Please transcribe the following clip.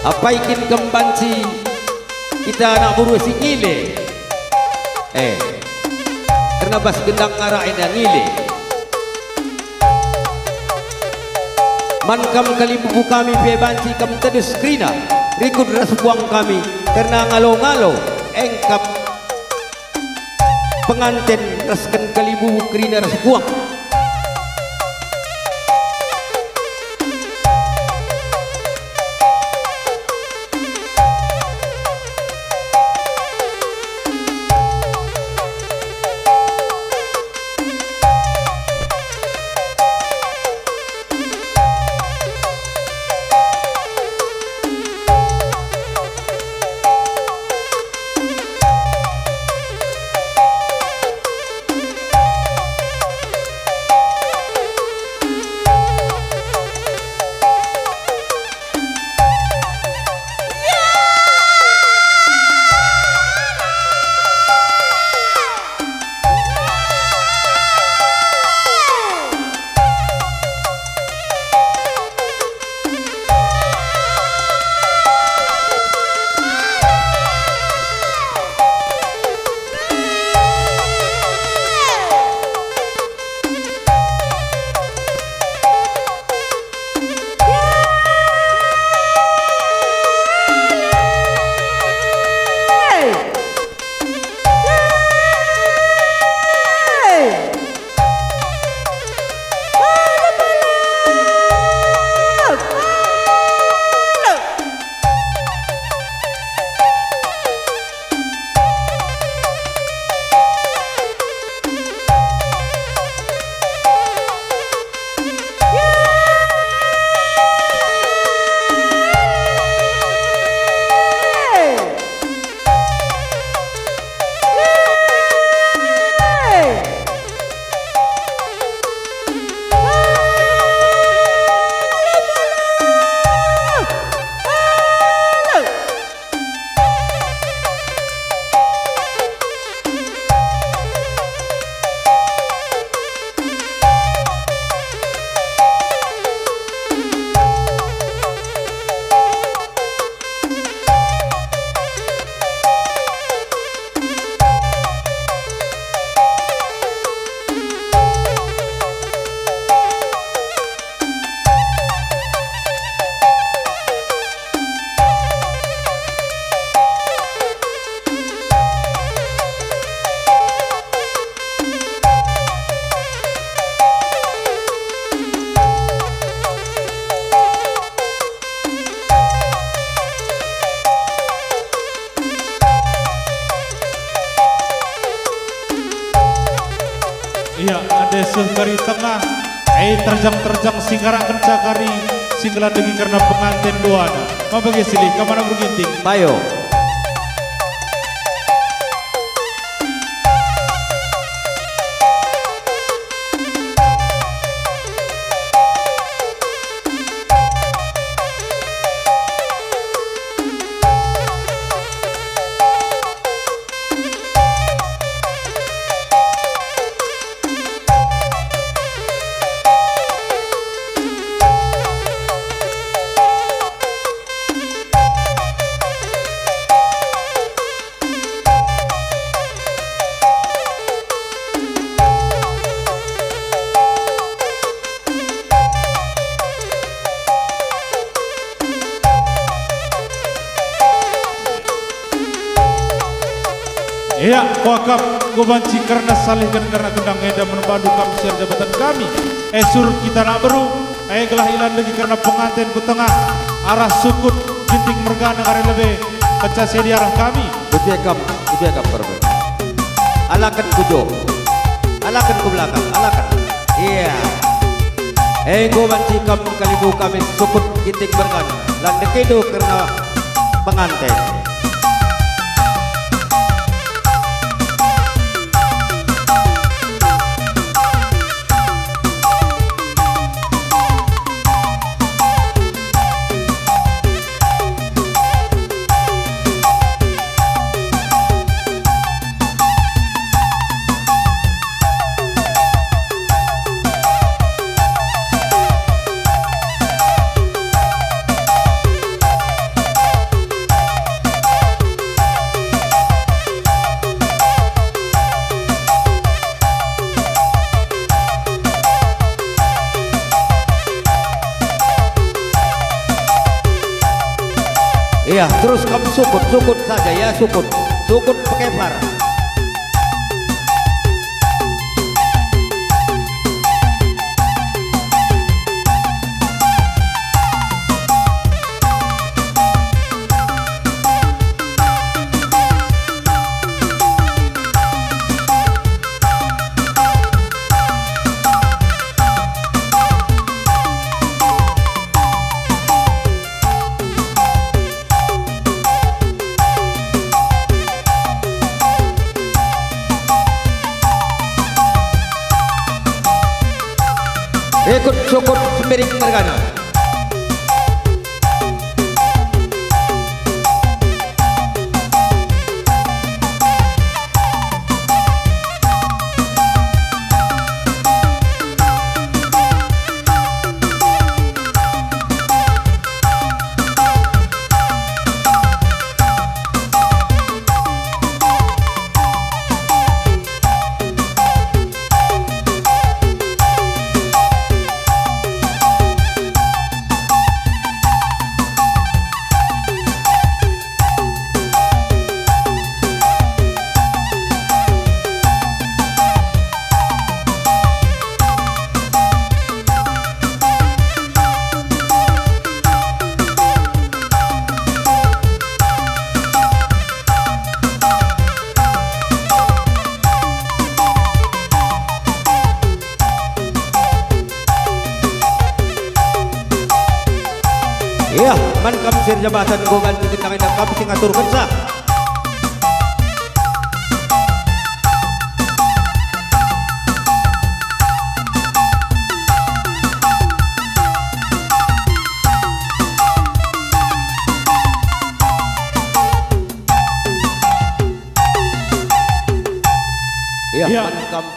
Apa ikin kembanci kita anak buru si ngile. Karena bas gendang ngarain yang ngile. Man kam kali buku kami bebanci kam tedus skrina. Rikut ras buang kami karena ngalo-ngalo engkap pengantin raskan kali buku krina ras buang. Iya, ada sehari tengah, terjang-terjang singgarak kencakari, singgalan degi karena pengantin duana. Mau bagi silih, kemana berginting? Bayo. Iya, wakaf gobanci karena salihkan karena kendang eda menepadu kami siar jabatan kami. Sur kita nak beru, gelah ilan lagi karena pengantin ku tengah arah sukut ginting mergana karena lebih pecah di arah kami. Ibu ekam perbe. Alakan kujo, alakan ke belakang, alakan. Iya. Gobanci kalibu kami sukut ginting mergana. Lan dekedo karena pengantin. Ya, terus kamu sukut saja ya, sukut pakai var. Ikut sukut semiring mergana. Iya, man kami sir jabatan ko ganti kita kay kami sing aturkan sa. Iya, Iya. man kami